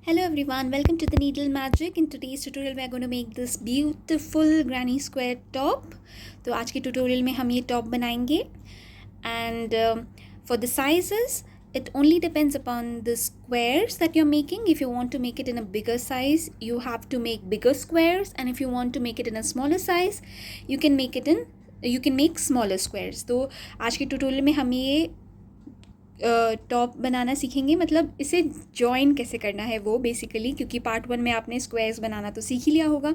Hello everyone, welcome to the Needle Magic. In today's tutorial we are going to make this beautiful granny square top. तो आज के tutorial में हम ये top बनाएंगे and for the sizes it only depends upon the squares that you're making. If you want to make it in a bigger size you have to make bigger squares, and if you want to make it in a smaller size you can make smaller squares. तो आज के tutorial में हम ये top बनाना सीखेंगे, मतलब इसे join कैसे करना है वो बेसिकली, क्योंकि पार्ट 1 में आपने स्क्वायर्स बनाना तो सीख ही लिया होगा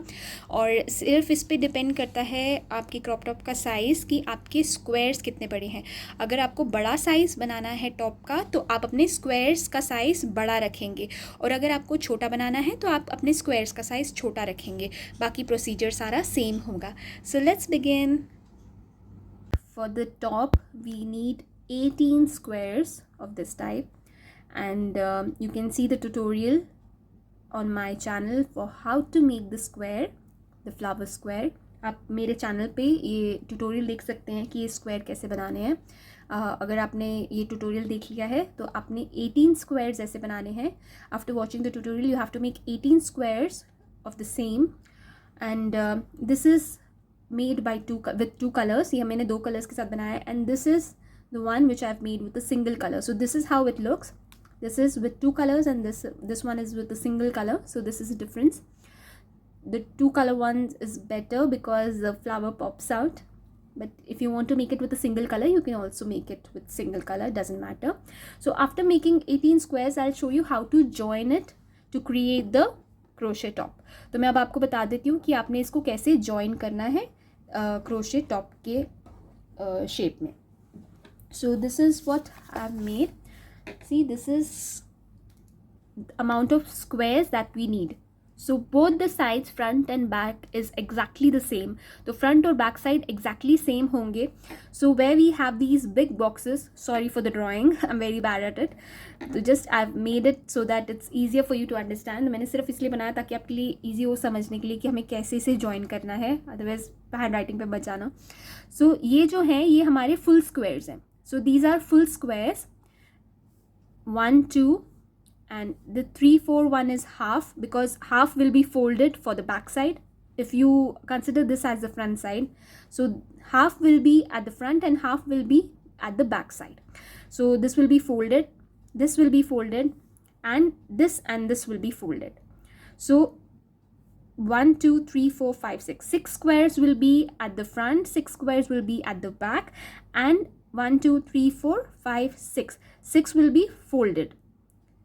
और सिर्फ इस पे डिपेंड करता है आपके क्रॉप टॉप का साइज़ कि आपके स्क्वायर्स कितने बड़े हैं. अगर आपको बड़ा साइज़ बनाना है टॉप का तो आप अपने स्क्वायर्स का साइज़ बड़ा रखेंगे, और अगर आपको छोटा बनाना है तो आप अपने स्क्वायर्स का साइज़ छोटा रखेंगे. बाकी प्रोसीजर सारा सेम होगा. So let's begin. For the top we need 18 squares of this type, and you can see the tutorial on my channel for how to make the square, the flower square. आप मेरे channel पे ये tutorial देख सकते हैं कि ये square कैसे बनाने हैं. अगर आपने ये ट्यूटोरियल देख लिया है तो आपने 18 स्क्वायर्स ऐसे बनाने हैं. After watching the tutorial you have to make 18 squares of the same, and this is made by with two colors. ये मैंने 2 कलर्स के साथ बनाया है, and this is the one which I've made with a single color. So this is how it looks. This is with 2 colors and this one is with a single color. So this is a difference. The 2 color ones is better because the flower pops out. But if you want to make it with a single color, you can also make it with single color, doesn't matter. So after making 18 squares, I'll show you how to join it to create the crochet top. तो मैं अब आपको बता देती हूँ कि आपने इसको कैसे join करना है crochet top के shape में. So this is what I've made. See, this is the amount of squares that we need. So both the sides, front and back, is exactly the same. The front or back side exactly same होंगे. So where we have these big boxes, sorry for the drawing, I'm very bad at it. So just I've made it so that it's easier for you to understand. मैंने सिर्फ इसलिए बनाया ताकि आपके लिए easy हो समझने के लिए कि हमें कैसे इसे join करना है, otherwise हैंड राइटिंग पे बच जाना. So ये जो है ये हमारे full squares हैं. So these are full squares, 1, 2, and the 3, 4 one is half, because half will be folded for the back side if you consider this as the front side. So half will be at the front and half will be at the back side. So this will be folded, this will be folded, and this will be folded. So 1, 2, 3, 4, 5, 6. 6 squares will be at the front, 6 squares will be at the back, and 1, 2, 3, 4, 5, 6. 6 will be folded.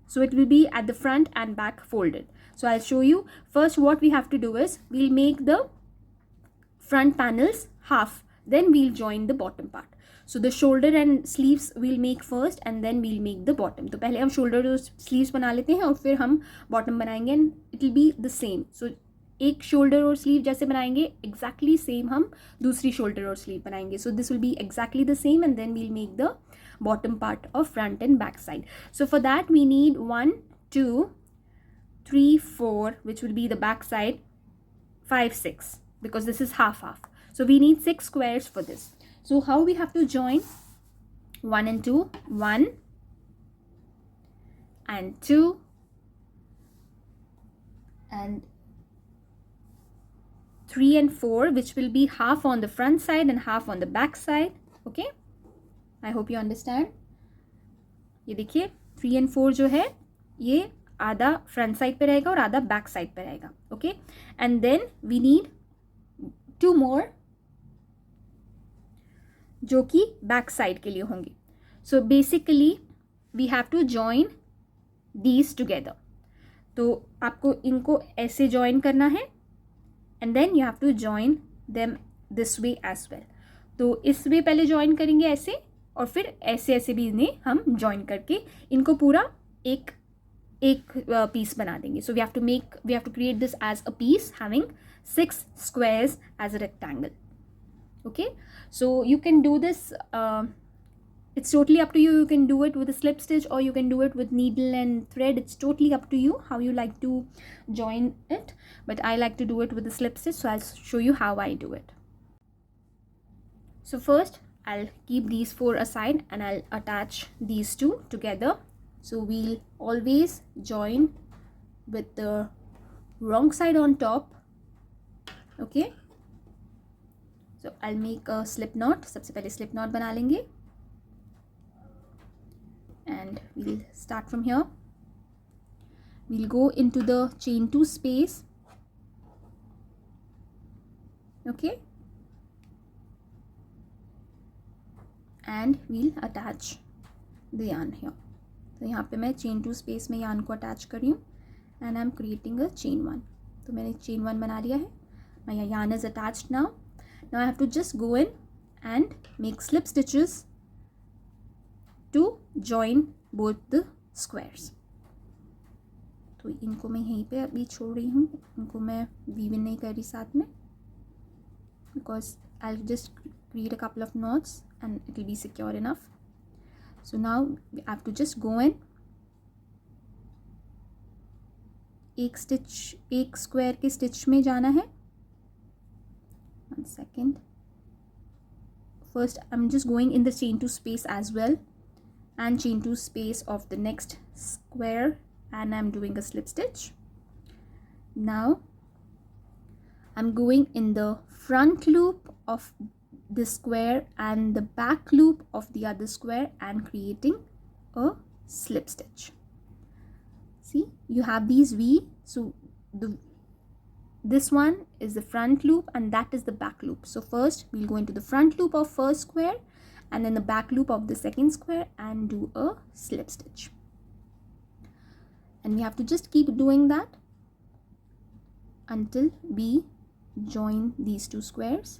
So it will be at the front and back folded. So I'll show you. First what we have to do is we'll make the front panels half. Then we'll join the bottom part. So the shoulder and sleeves we'll make first and then we'll make the bottom. तो पहले हम shoulder और sleeves बना लेते हैं और फिर हम bottom बनाएंगे, and it will be the same. So एक शोल्डर और स्लीव जैसे बनाएंगे एग्जैक्टली सेम हम दूसरी शोल्डर और स्लीव बनाएंगे. So this will be exactly the same, and then we'll make the bottom part of front and back side. So for that we need 1, 2, 3, 4 which will be the back side, 5, 6 because this is half. So we need 6 squares for this. So how we have to join 1 and 2, 1 and 2 and 3 and 4, which will be half on the front side and half on the back side. Okay, I hope you understand. ये देखिए 3 and 4 जो है ये आधा front side पे रहेगा और आधा बैक साइड पे रहेगा. Okay, and then we need 2 more जो कि बैक साइड के लिए होंगे. So basically we have to join these together. तो आपको इनको ऐसे जॉइन करना है, and then you have to join them this way as well. तो इस वे पहले join करेंगे ऐसे, और फिर ऐसे ऐसे भी इन्हें हम join करके इनको पूरा एक piece बना देंगे. So we have to create this as a piece having 6 squares as a rectangle. Okay, so you can do this. It's totally up to you. You can do it with a slip stitch or you can do it with needle and thread. It's totally up to you how you like to join it. But I like to do it with a slip stitch, so I'll show you how I do it. So first I'll keep these 4 aside and I'll attach these 2 together. So we'll always join with the wrong side on top. Okay, so I'll make a slip knot. सबसे पहले slip knot बना लेंगे and we'll start from here. We'll go into the chain 2 space. Okay, and we'll attach the yarn here. तो यहाँ पे मैं chain 2 space में yarn को attach कर रही हूँ and I'm creating a chain 1. तो मैंने chain 1 बना लिया है. My yarn is attached now. Now I have to just go in and make slip stitches to join both the squares. तो इनको मैं यहीं पे अभी छोड़ रही हूँ, इनको मैं weave in नहीं कर रही साथ में, because I'll just create a couple of knots and it will be secure enough. So now I have to just go in, एक स्टिच, एक स्क्वायर के स्टिच में जाना है. 1 second. First I'm just going in the chain 2 space as well and chain 2 space of the next square and I'm doing a slip stitch. Now I'm going in the front loop of the square and the back loop of the other square and creating a slip stitch. See, you have these V, so this one is the front loop and that is the back loop. So first we'll go into the front loop of first square and then the back loop of the second square and do a slip stitch. And we have to just keep doing that until we join these two squares.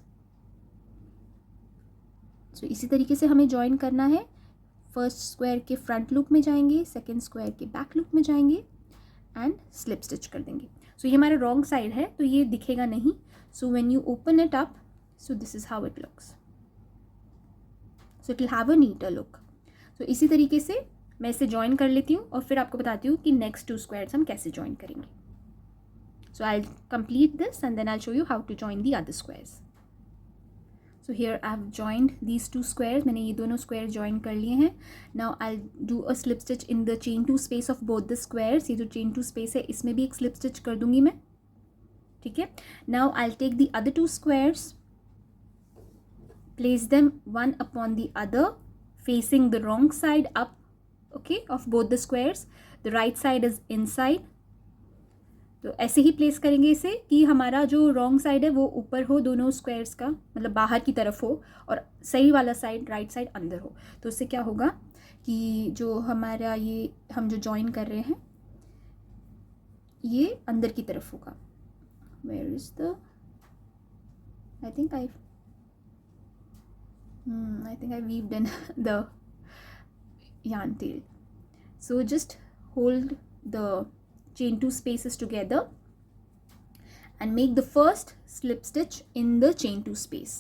So इसी तरीके से हमें join करना है. First square के front loop में जाएंगे, second square के बैक लूप में जाएंगे एंड स्लिप स्टिच कर देंगे. सो ये हमारा रॉन्ग साइड है तो ये दिखेगा नहीं. So when you open it up, so this is how it looks. So it will have a neater look. So इसी तरीके से मैं इसे ज्वाइन कर लेती हूँ और फिर आपको बताती हूँ कि नेक्स्ट 2 स्क्वायर्स हम कैसे ज्वाइन करेंगे. So I will complete this and then I show you how to join the other squares. So here I have joined these 2 squares. मैंने ये दोनों squares join कर लिए हैं. Now I'll do a slip stitch in the chain 2 space of both the squares. ये जो chain 2 space है इसमें भी एक slip stitch कर दूंगी मैं. ठीक है. Now I'll take the other 2 squares, place them one upon the other, facing the wrong side up. Okay, of both the squares. The right side is inside. तो ऐसे ही प्लेस करेंगे इसे कि हमारा जो रॉन्ग साइड है वो ऊपर हो, दोनों स्क्वायर्स का मतलब बाहर की तरफ हो और सही वाला साइड राइट साइड अंदर हो. तो इससे क्या होगा कि जो हमारा ये हम जो जॉइन कर रहे हैं ये अंदर की तरफ होगा. Where is the I think I weaved in the yarn tail. So just hold the chain 2 spaces together and make the first slip stitch in the chain 2 space.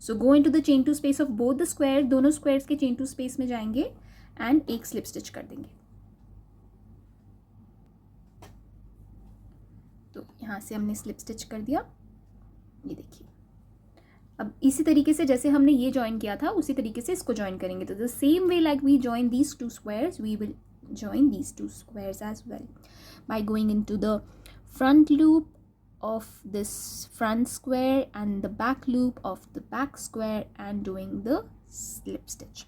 So go into the chain 2 space of both the square, दोनों squares के chain 2 space में जाएंगे and एक slip stitch कर देंगे. तो यहाँ से हमने slip stitch कर दिया. ये देखिए. अब इसी तरीके से जैसे हमने ये join किया था उसी तरीके से इसको join करेंगे. तो the same way like we join these 2 squares, we will join these 2 squares as well by going into the front loop of this front square and the back loop of the back square and doing the slip stitch.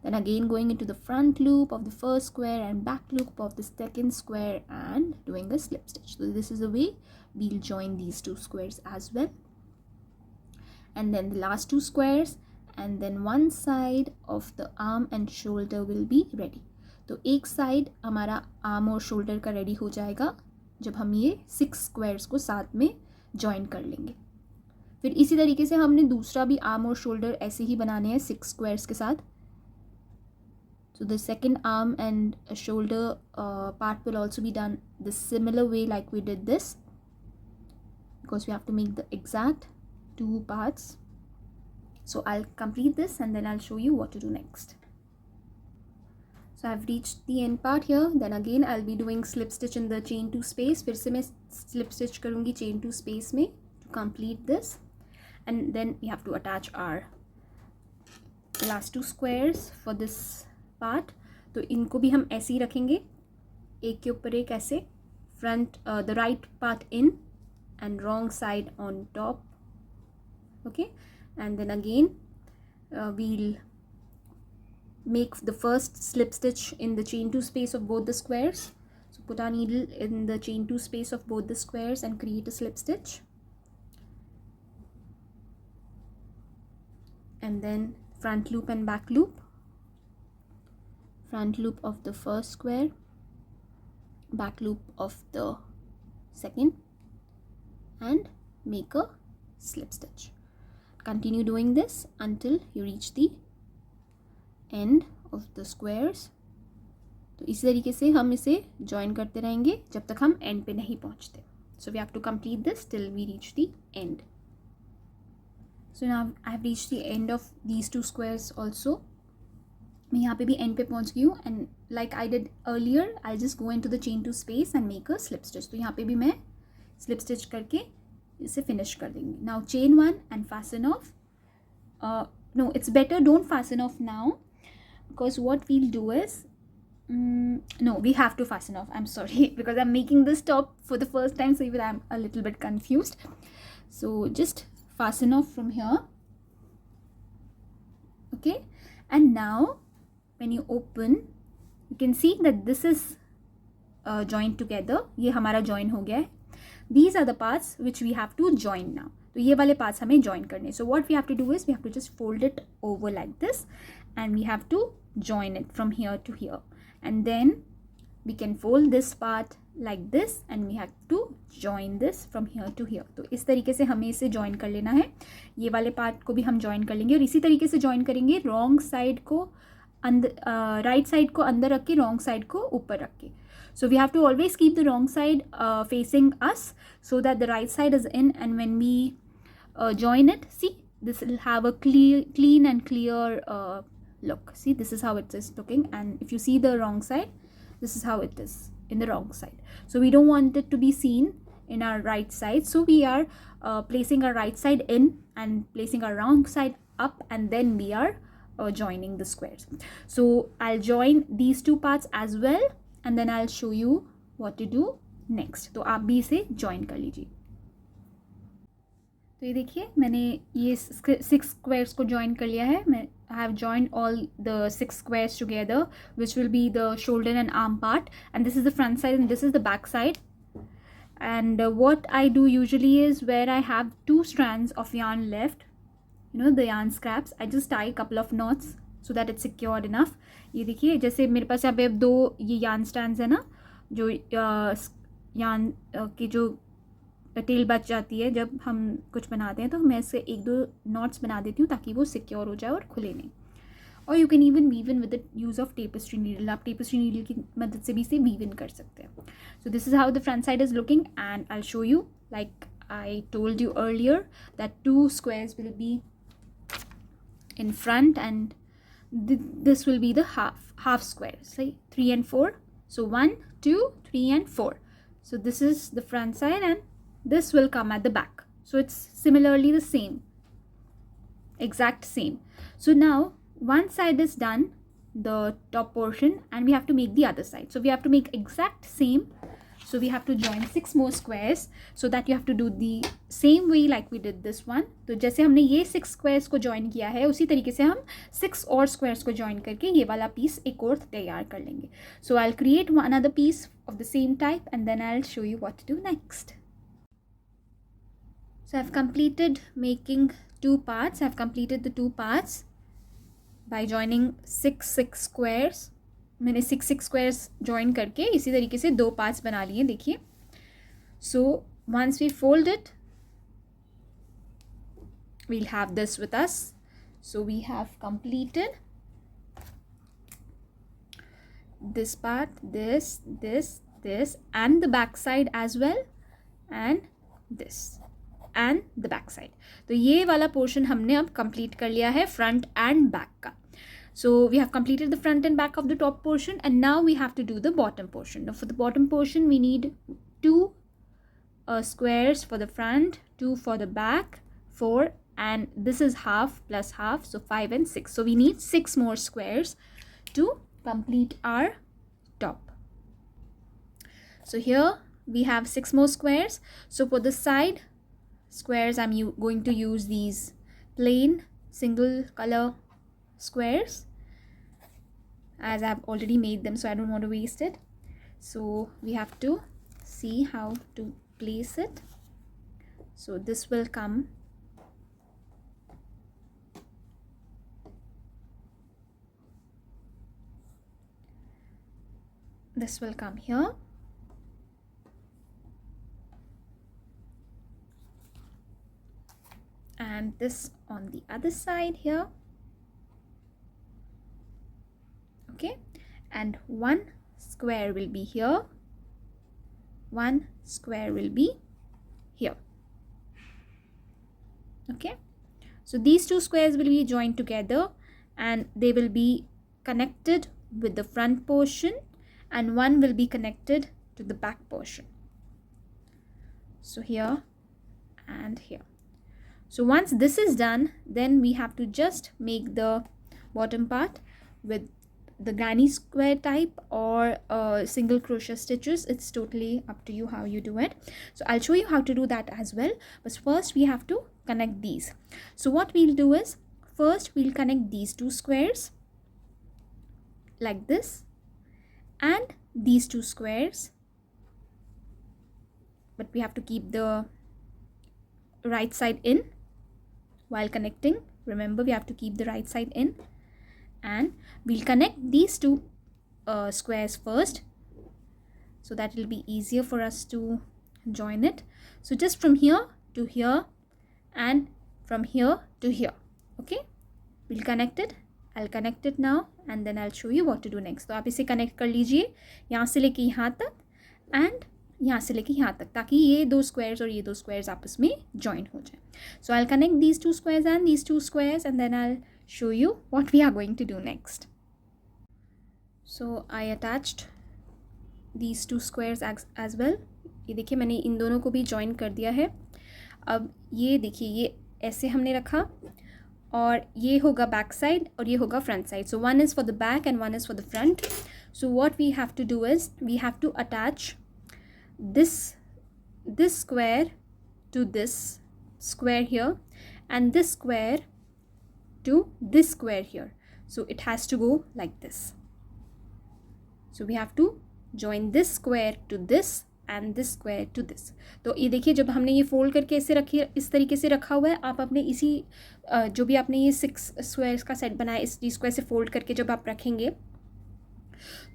Then again going into the front loop of the first square and back loop of the second square and doing a slip stitch. So this is the way we'll join these 2 squares as well. And then the last 2 squares and then one side of the arm and shoulder will be ready. तो एक side हमारा arm और shoulder का ready हो जाएगा जब हम ये 6 स्क्वायर्स को साथ में जॉइन कर लेंगे. फिर इसी तरीके से हमने दूसरा भी आर्म और शोल्डर ऐसे ही बनाने हैं 6 स्क्वायर्स के साथ. So the second arm and shoulder part will also be done the similar way like we did this because we have to make the exact 2 parts. So I'll complete this and then I'll show you what to do next. So I've reached the end part here. Then again I'll be doing slip stitch in the chain 2 space. फिर से मैं slip stitch करूँगी chain 2 space में to complete this. And then we have to attach our last 2 squares for this part. तो इनको भी हम ऐसे ही रखेंगे एक के ऊपर एक ऐसे front, the right part in and wrong side on top. Okay, and then again we'll make the first slip stitch in the chain 2 space of both the squares. So put our needle in the chain 2 space of both the squares and create a slip stitch, and then front loop and back loop. Front loop of the first square, back loop of the second, and make a slip stitch. Continue doing this until you reach the end of the squares. तो इसी तरीके से हम इसे join करते रहेंगे जब तक हम end पे नहीं पहुंचते. So we have to complete this till we reach the end. So now I have reached the end of these two squares also. मैं यहाँ पे भी end पे पहुंच गई हूँ, and like I did earlier, I'll just go into the chain 2 space and make a slip stitch. तो यहाँ पे भी मैं slip stitch करके इसे finish कर देंगे. Now chain 1 and fasten off. No, it's better don't fasten off now, because what we'll do is no, we have to fasten off. I'm sorry, because I'm making this top for the first time, so even I'm a little bit confused. So just fasten off from here. Okay, and now when you open, you can see that this is joined together. ये हमारा join हो गया है. These are the parts which we have to join now. तो ये वाले parts हमें join करने. So what we have to do is we have to just fold it over like this, and we have to join it from here to here. And then we can fold this part like this, and we have to join this from here to here. तो इस तरीके से हमें इसे join कर लेना है. ये वाले part को भी हम join कर लेंगे, और इसी तरीके से join करेंगे wrong side को right side को अंदर रख के, wrong side को ऊपर रख के. So we have to always keep the wrong side facing us, so that the right side is in, and when we join it, see, this will have a clean and clear look. See, this is how it is looking, and if you see the wrong side, this is how it is in the wrong side. So we don't want it to be seen in our right side, so we are placing our right side in and placing our wrong side up, and then we are joining the squares. So I'll join these two parts as well, and then I'll show you what to do next. तो आप भी इसे join कर लीजिए. तो ये देखिए, मैंने ये 6 squares को join कर लिया है. I have joined all the 6 squares together, which will be the shoulder and arm part, and this is the front side and this is the back side. And what I do usually is, where I have 2 strands of yarn left, you know, the yarn scraps, I just tie a couple of knots so that it's secured enough. ये देखिए, जैसे मेरे पास यहाँ पे 2 ये yarn strands है ना, जो yarn की जो टेल बच जाती है जब हम कुछ बनाते हैं, तो मैं इससे 1-2 नॉट्स बना देती हूँ ताकि वो सिक्योर हो जाए और खुले नहीं. और you can even weave in with the use of tapestry needle. आप टेपेस्ट्री नीडल की मदद से भी इसे वीव इन कर सकते हैं. सो this is how the front side is looking, and I show you, like I told you earlier, that 2 squares will be in front, and this will be the half squares, say 3 and 4. So 1, 2, 3 and 4. So this is the front side, and this will come at the back. So it's similarly the same, exact same. So now one side is done, the top portion, and we have to make the other side. So we have to make exact same. So we have to join 6 more squares, so that you have to do the same way like we did this one. तो जैसे हमने ये 6 squares को join किया है, उसी तरीके से हम 6 और squares को join करके ये वाला piece एक और तैयार कर लेंगे. So I'll create another piece of the same type, and then I'll show you what to do next. So I've completed making 2 parts. I've completed the 2 parts by joining 6 squares. मैंने 6 squares join करके इसी तरीके से 2 parts बना लिए. देखिए, so once we fold it, we'll have this with us. So we have completed this part, this, and the back side as well, and this and the back side. तो ये वाला portion हमने अब complete कर लिया है front and back का. So we have completed the front and back of the top portion, and now we have to do the bottom portion. Now for the bottom portion, we need 2 squares for the front, 2 for the back, 4, and this is half plus half, so 5 and 6. So we need 6 more squares to complete our top. So here we have 6 more squares. So for the side squares, I'm going to use these plain single color squares, as I've already made them, so I don't want to waste it. So we have to see how to place it. So this will come here, and this on the other side here. Okay, and one square will be here, one square will be here. Okay, so these two squares will be joined together and they will be connected with the front portion, and one will be connected to the back portion. So here and here. So once this is done, then we have to just make the bottom part with the granny square type or single crochet stitches. It's totally up to you how you do it. So I'll show you how to do that as well, but first we have to connect these. So what we'll do is, first we'll connect these two squares like this, and these two squares, but we have to keep the right side in while connecting. Remember, we have to keep the right side in, and we'll connect these two squares first, so that will be easier for us to join it. So just from here to here and from here to here. Okay, we'll connect it. I'll connect it now and then I'll show you what to do next. तो आप इसे connect कर लीजिए यहाँ से लेके यहाँ तक एंड यहाँ से लेके यहाँ तक, ताकि ये दो स्क्वायर्स और ये दो स्क्वायर्स आपस में जॉइन हो जाए. So I'll connect these two squares and these two squares, and then I'll show you what we are going to do next. So I attached these two squares as well. ये देखिए मैंने इन दोनों को भी join कर दिया है. अब ये देखिए ये ऐसे हमने रखा, और ये होगा बैक साइड और ये होगा front side. So one is for the back and one is for the front. So what we have to do is we have to attach this square to this square here, and this square to this square here. So it has to go like this. So we have to join this square to this and this square to this. तो ये देखिए जब हमने ये fold करके ऐसे रखी, इस तरीके से रखा हुआ है, आप अपने इसी जो भी आपने ये 6 स्क्वायर्स का सेट बनाया, इस स्क्वायर से फोल्ड करके जब आप रखेंगे,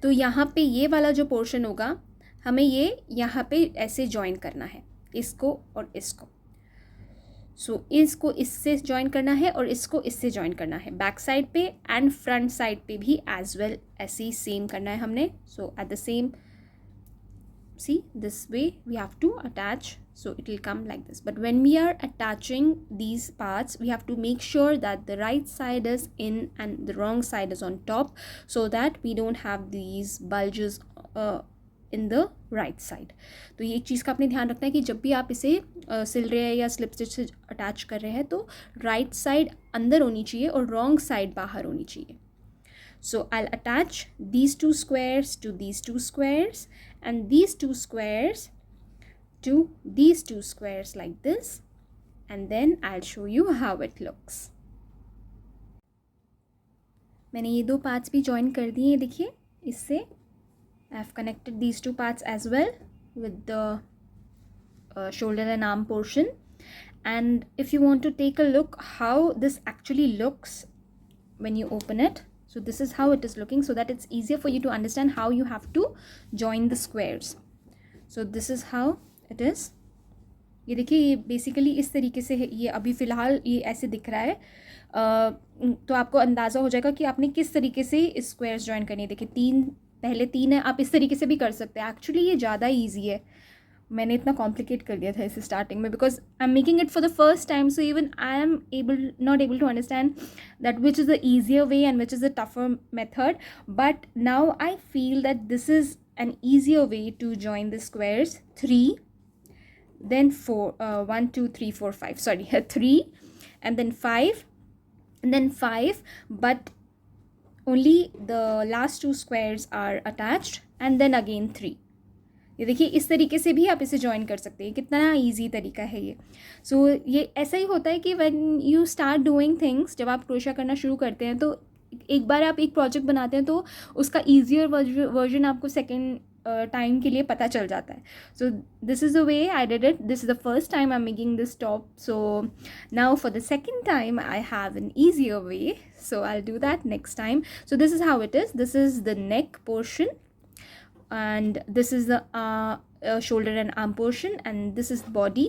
तो यहाँ पे ये वाला जो पोर्शन होगा, हमें ये यहाँ पे ऐसे जॉइन करना है, इसको और इसको. सो इसको इससे जॉइन करना है और इसको इससे जॉइन करना है, बैक साइड पे एंड फ्रंट साइड पे भी एज वेल ऐसे ही सेम करना है हमने. So at the same, see this way we have to attach, so it will come like this. But when we are attaching these parts, we have to make sure that the right side is in and the wrong side is on top, so that we don't have these bulges in the right side. तो ये एक चीज़ का आपने ध्यान रखना है कि जब भी आप इसे सिल रहे हैं या स्लिप स्टिच से अटैच कर रहे हैं, तो राइट साइड अंदर होनी चाहिए और रॉन्ग साइड बाहर होनी चाहिए. So I'll attach these two squares to these two squares and these two squares to these two squares like this, and then I'll show you how it looks. मैंने ये दो parts भी join कर दिए हैं, देखिए इससे. I've connected these two parts as well with the shoulder and arm portion. And if you want to take a look how this actually looks when you open it, so this is how it is looking, so that it's easier for you to understand how you have to join the squares. So this is how it is. ये देखिए ये basically इस तरीके से है. ये अभी फ़िलहाल ये ऐसे दिख रहा है, तो आपको अंदाज़ा हो जाएगा कि आपने किस तरीके से इस स्क्वायर्स जॉइन करनी है. देखिए पहले 3 है, आप इस तरीके से भी कर सकते हैं. एक्चुअली ये ज़्यादा ईजी है, मैंने इतना कॉम्प्लिकेट कर लिया था इसे स्टार्टिंग में, because I am making it for the first time. So even I am not able to understand that which is the easier way and which is the tougher method. But now I feel that this is an easier way to join the squares. 3 then 4, 1 2 3 4 5, sorry 3 and then 5 and then 5, but only the last 2 squares are attached, and then again 3. ये देखिए इस तरीके से भी आप इसे join कर सकते हैं, कितना ईजी तरीका है ये। सो ये ऐसा ही होता है कि when you start doing things, जब आप क्रोशा करना शुरू करते हैं तो एक बार आप एक प्रोजेक्ट बनाते हैं तो उसका ईजियर वर्जन आपको सेकेंड टाइम के लिए पता चल जाता है. सो this is the way I did it. This is the first time I am making this top. So now for the second time I have an easier way, so I'll do that next time. So this is how it is. This is the neck portion, and this is the shoulder and arm portion, and this is the body.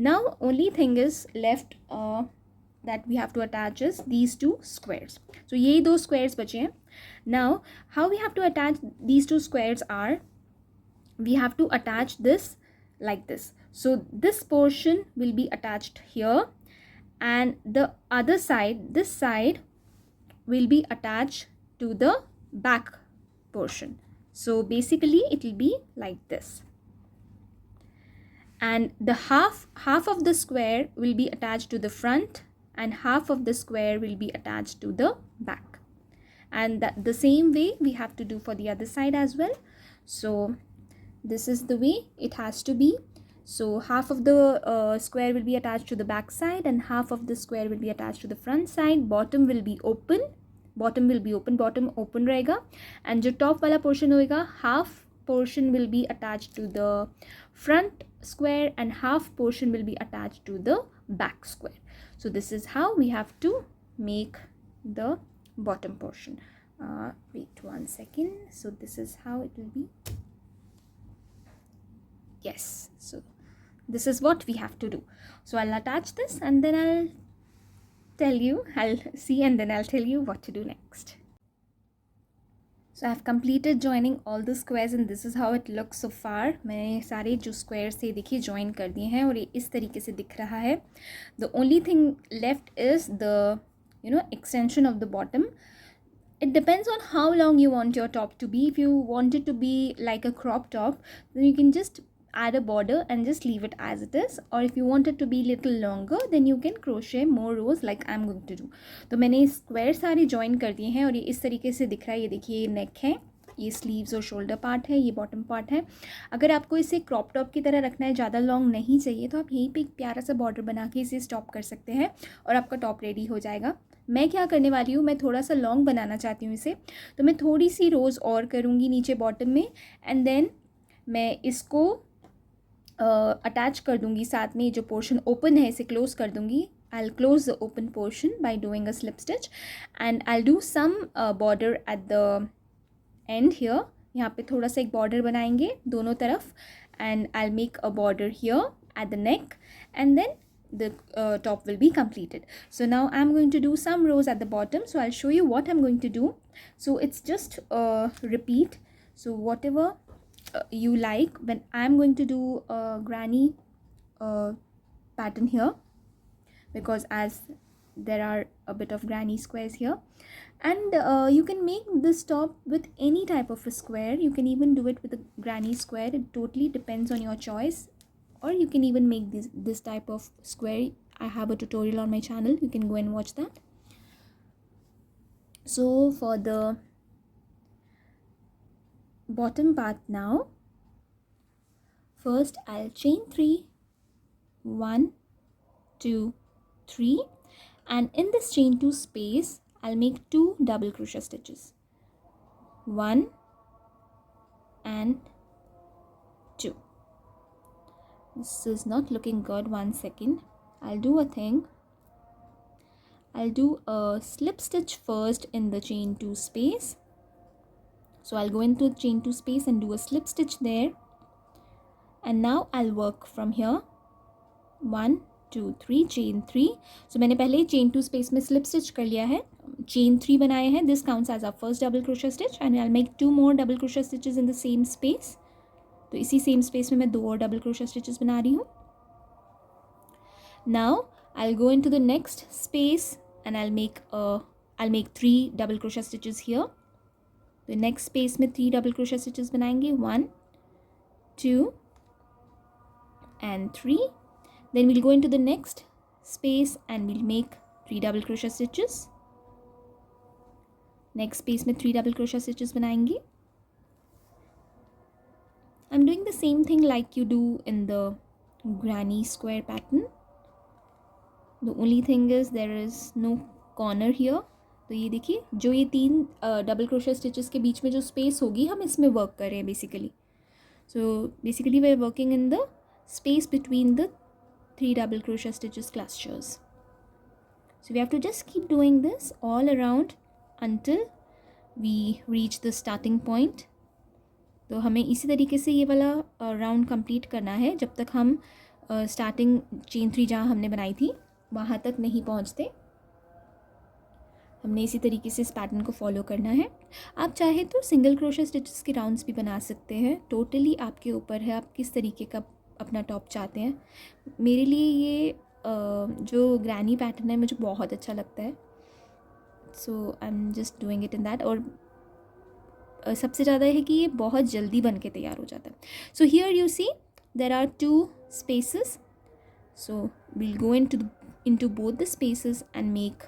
Now only thing is left that we have to attach is these two squares. So ये दो squares बचे हैं. Now how we have to attach these two squares are, we have to attach this like this. So this portion will be attached here, and the other side, this side, will be attached to the back portion. So basically it will be like this, and the half of the square will be attached to the front, and half of the square will be attached to the back, and that the same way we have to do for the other side as well. So this is the way it has to be. So half of the square will be attached to the back side, and half of the square will be attached to the front side. Bottom will be open, bottom open रहेगा, and जो top वाला portion होएगा, half portion will be attached to the front square and half portion will be attached to the back square. So this is how we have to make the bottom portion. Wait one second. So this is how it will be. Yes, so this is what we have to do. So I'll attach this and then I'll see and then I'll tell you what to do next. So I've completed joining all the squares and this is how it looks so far. मैंने सारे जो squares थे देखिए join कर दिए हैं और ये इस तरीके से दिख रहा है. The only thing left is the extension of the bottom. It depends on how long you want your top to be. If you want it to be like a crop top, then you can just add a border and just leave it as it is, or if you want it to be little longer, then you can crochet more rows like I'm going to do. तो मैंने square सारे join कर दिए हैं और ये इस तरीके से दिख रहा है. ये देखिए ये नेक है, ये स्लीव्स और शोल्डर पार्ट है, ये बॉटम पार्ट है. अगर आपको इसे क्रॉप टॉप की तरह रखना है, ज़्यादा लॉन्ग नहीं चाहिए, तो आप यहीं पे एक प्यारा सा बॉर्डर बना के इसे स्टॉप कर सकते हैं और आपका टॉप रेडी हो जाएगा. मैं क्या करने वाली हूँ, मैं थोड़ा सा लॉन्ग बनाना चाहती हूँ इसे, तो मैं थोड़ी सी रोज़ और करूँगी नीचे बॉटम में, एंड देन मैं इसको अटैच कर दूँगी साथ में. जो पोर्शन ओपन है इसे क्लोज़ कर दूँगी. I'll close the open portion by doing a slip stitch, and I'll do some border at the end here. यहाँ पे थोड़ा सा एक border बनाएंगे दोनों तरफ, and I'll make a border here at the neck, and then the top will be completed. So now I'm going to do some rows at the bottom, so I'll show you what I'm going to do. So it's just repeat. So whatever you like. When I'm going to do a granny pattern here, because as there are a bit of granny squares here, and you can make this top with any type of a square. You can even do it with a granny square. It totally depends on your choice, or you can even make this type of square. I have a tutorial on my channel, you can go and watch that. So for the bottom part now, first I'll chain 3, 1, 2, 3, and in this chain 2 space I'll make 2 double crochet stitches, 1 and 2. This is not looking good. One second, I'll do a thing. I'll do a slip stitch first in the chain 2 space. So I'll go into the chain 2 space and do a slip stitch there, and now I'll work from here. 1, 2, 3, chain 3. So मैंने पहले chain 2 space में slip stitch कर लिया है, chain 3 बनाए हैं. This counts as our first double crochet stitch, and I'll make 2 more double crochet stitches in the same space. तो इसी सेम स्पेस में मैं 2 और डबल क्रोशे स्टिचेस बना रही हूँ. Now I will go into the next space and I will make 3 double crochet stitches here. तो next space में 3 डबल क्रोशे स्टिचेस बनाएंगे, 1, 2 and 3. Then we'll go into the next space and we'll make 3 double crochet stitches. Next space में 3 double crochet stitches बनाएंगे, I'm doing the same thing like you do in the granny square pattern. The only thing is there is no corner here. तो ये देखिए जो ये 3 double crochet stitches के बीच में जो स्पेस होगी हम इसमें वर्क कर रहे हैं basically. So basically we are working in the space between the 3 double crochet stitches clusters. So we have to just keep doing this all around until we reach the starting point. तो हमें इसी तरीके से ये वाला round complete करना है जब तक हम स्टार्टिंग चेन 3 जहाँ हमने बनाई थी वहाँ तक नहीं पहुँचते. हमने इसी तरीके से इस पैटर्न को फॉलो करना है. आप चाहे तो सिंगल क्रोशे स्टिचेस के राउंड्स भी बना सकते हैं. टोटली आपके ऊपर है आप किस तरीके का अपना टॉप चाहते हैं. मेरे लिए ये जो ग्रैनी पैटर्न है मुझे बहुत अच्छा लगता है. So I am just doing it in that. और सबसे ज़्यादा है कि ये बहुत जल्दी बन के तैयार हो जाता है. So here you see there are 2 spaces. So we'll go into both the spaces and make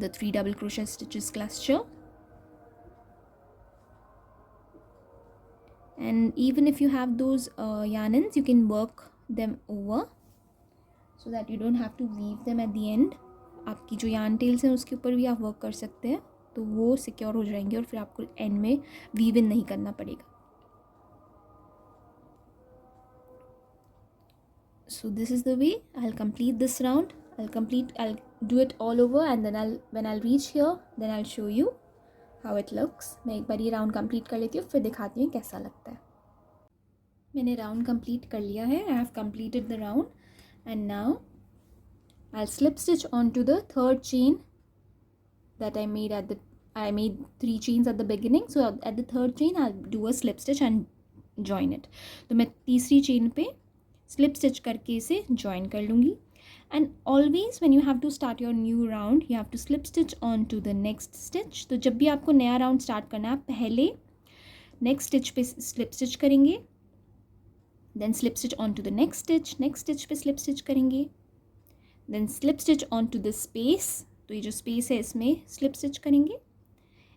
the 3 double crochet stitches cluster. And even if you have those yarn ends, you can work them over so that you don't have to weave them at the end. आपकी जो yarn tails हैं उसके ऊपर भी आप work कर सकते हैं तो वो सिक्योर हो जाएंगे और फिर आपको एंड में वीव इन नहीं करना पड़ेगा. So this is the way I'll complete this round. I'll do it all over and then when I'll reach here then I'll show you how it looks. मैं एक बार ये राउंड कंप्लीट कर लेती हूँ फिर दिखाती हूँ कैसा लगता है. मैंने राउंड कंप्लीट कर लिया है. I have completed the round and now I'll slip stitch onto the third chain that I made I made 3 chains at the beginning. So at the third chain I'll do a slip stitch and join it. तो मैं तीसरी chain पे slip stitch करके इसे join कर लूँगी. And always when you have to start your new round you have to slip stitch on to the next stitch. तो जब भी आपको नया राउंड स्टार्ट करना है आप पहले नेक्स्ट स्टिच पे स्लिप स्टिच करेंगे, then slip stitch on to the next stitch पे स्लिप स्टिच करेंगे, then slip stitch on to the space. तो ये जो स्पेस है इसमें स्लिप स्टिच करेंगे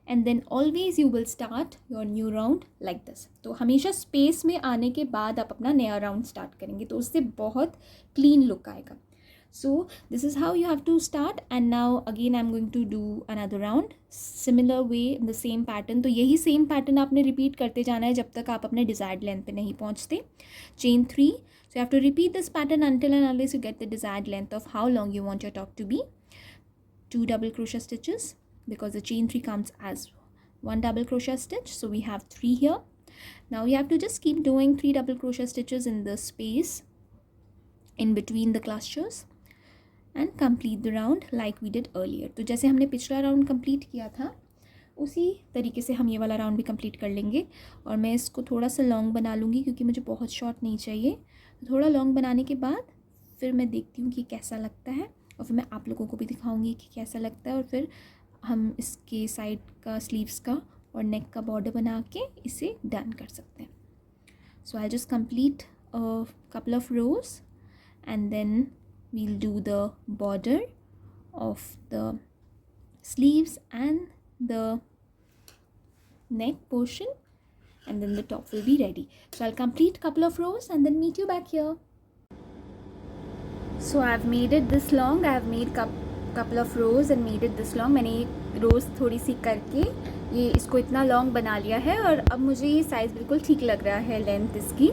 and then always you will start your new round like this. तो हमेशा स्पेस में आने के बाद आप अपना नया राउंड स्टार्ट करेंगे तो उससे बहुत क्लीन लुक आएगा. So this is how you have to start. And now again I am going to do another round similar way in the same pattern. तो यही सेम पैटर्न आपने रिपीट करते जाना है जब तक आप अपने डिज़ायर्ड लेंथ पे नहीं पहुँचते. Chain 3. So you have to repeat this pattern until end unless you get the desired length of how long you want your top to be. 2 double crochet stitches because the chain 3 comes as 1 double crochet stitch, so we have 3 here. Now you have to just keep doing 3 double crochet stitches in the space in between the clusters and complete the round like we did earlier. तो जैसे हमने पिछला round complete किया था उसी तरीके से हम ये वाला राउंड भी कंप्लीट कर लेंगे. और मैं इसको थोड़ा सा लॉन्ग बना लूँगी क्योंकि मुझे बहुत शॉर्ट नहीं चाहिए. थोड़ा लॉन्ग बनाने के बाद फिर मैं देखती हूँ कि कैसा लगता है और फिर मैं आप लोगों को भी दिखाऊंगी कि कैसा लगता है. और फिर हम इसके साइड का स्लीव्स का और नेक का बॉर्डर बना के इसे डन कर सकते हैं. So I just complete couple of rows and then we'll do the border of the sleeves and the neck portion and then the top will be ready. So I'll complete couple of rows and then meet you back here. So I've made it this long. I've made couple of rows and made it this long. मैंने ये रोज़ थोड़ी सी करके ये इसको इतना long बना लिया है और अब मुझे ये साइज़ बिल्कुल ठीक लग रहा है लेंथ इसकी.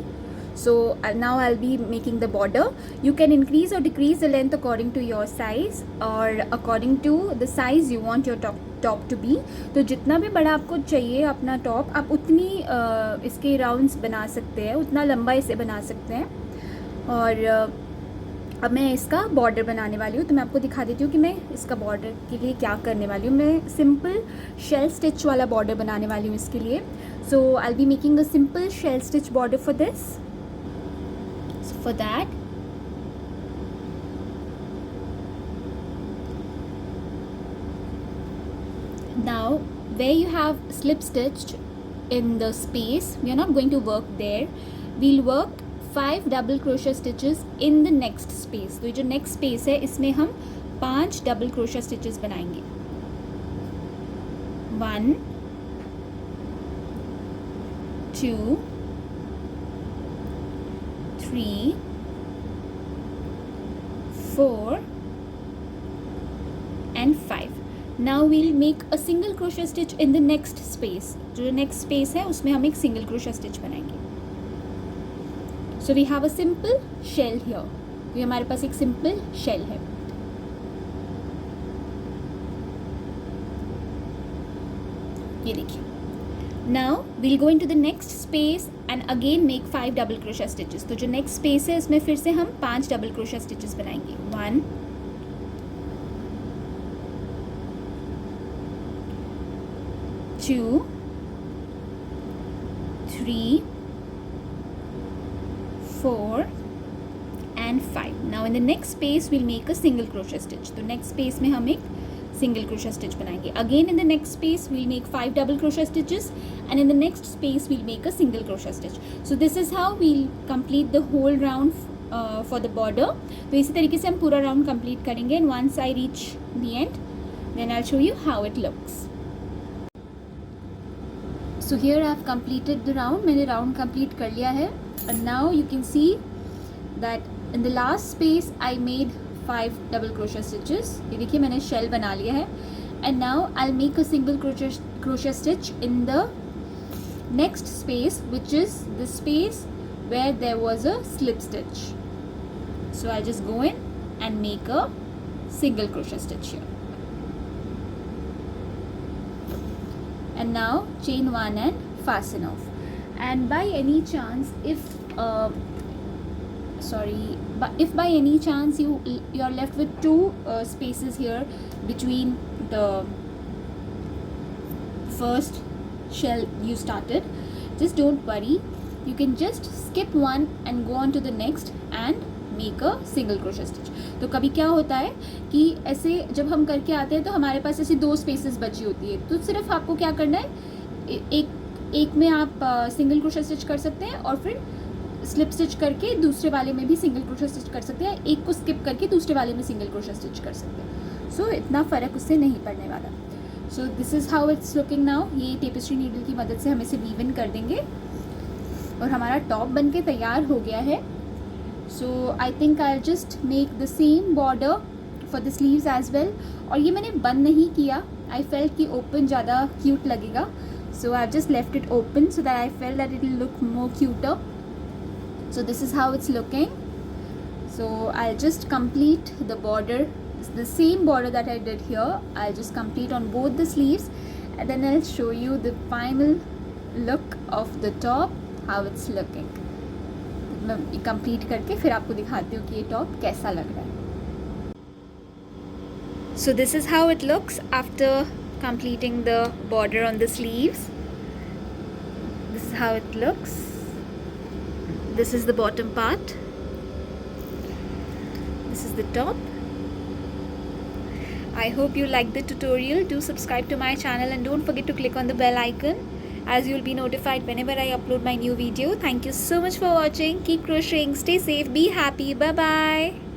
So now I'll be making the border. You can increase or decrease the length according to your size or according to the size you want your top to be. तो जितना भी बड़ा आपको चाहिए अपना टॉप आप उतनी इसके राउंड्स बना सकते हैं, उतना लंबा इसे बना सकते हैं. और अब मैं इसका बॉर्डर बनाने वाली हूँ तो मैं आपको दिखा देती हूँ कि मैं इसका बॉर्डर के लिए क्या करने वाली हूँ. मैं सिंपल शेल स्टिच वाला बॉर्डर बनाने वाली हूँ इसके लिए. So I will be making a simple shell stitch border for this. For that now where you have slip stitched in the space we are not going to work there. We'll work 5 double crochet stitches in the next space. तो ये जो next space है इसमें हम 5 double crochet stitches बनाएंगे. 1 2 3, 4 and 5. Now we'll make a single crochet stitch in the next space. जो next space है उसमें हम एक single crochet stitch बनाएंगे. So we have a simple shell here. ये हमारे पास एक simple shell है. ये देखिए. Now we'll go into the next space and again make 5 double crochet stitches. तो जो next space है इसमें फिर से हम 5 double crochet stitches बनाएंगे. 1, 2, 3, 4 and 5. Now in the next space we'll make a single crochet stitch. तो next space में हम एक single crochet stitch बनाएंगे. Again in the next space we'll make 5 double crochet stitches and in the next space we'll make a single crochet stitch. So this is how we'll complete the whole round for the border. तो इसी तरीके से हम पूरा round complete करेंगे and once I reach the end then I'll show you how it looks. So here I have completed the round. मैंने round complete कर लिया है and now you can see that in the last space I made 5 double crochet stitches. ये देखिए मैंने shell बना लिया है and now I'll make a single crochet stitch in the next space, which is the space where there was a slip stitch. So I'll just go in and make a single crochet stitch here and now chain 1 and fasten off. And by any chance if by any chance you are left with 2 spaces here between the first shell you started, just don't worry, you can just skip one and go on to the next and make a single crochet stitch. तो कभी क्या होता है कि ऐसे जब हम करके आते हैं तो हमारे पास ऐसे 2 spaces बची होती है, तो सिर्फ आपको क्या करना है, एक में आप सिंगल क्रोशे स्टिच कर सकते हैं और फिर स्लिप स्टिच करके दूसरे वाले में भी सिंगल क्रोशे स्टिच कर सकते हैं, एक को स्किप करके दूसरे वाले में सिंगल क्रोशे स्टिच कर सकते हैं. सो इतना फ़र्क उससे नहीं पड़ने वाला. सो this is how it's looking now. ये टेपेस्ट्री नीडल की मदद से हम इसे वीव इन कर देंगे और हमारा टॉप बन के तैयार हो गया है. So I think I just make the same border for the sleeves as well. और ये मैंने बंद नहीं किया, आई फेल्ट कि ओपन ज़्यादा क्यूट लगेगा, so I've just left it open so that I felt that it will look more cuter. So this is how it's looking. So I'll just complete the border, the same border that I did here. I'll just complete on both the sleeves and then I'll show you the final look of the top, how it's looking. मैं complete करके फिर आपको दिखाती हूँ कि ये top कैसा लग रहा है. So this is how it looks after completing the border on the sleeves. This is how it looks. This is the bottom part. This is the top. I hope you liked the tutorial. Do subscribe to my channel and don't forget to click on the bell icon as you will be notified whenever I upload my new video. Thank you so much for watching. Keep crocheting, stay safe, be happy. Bye bye.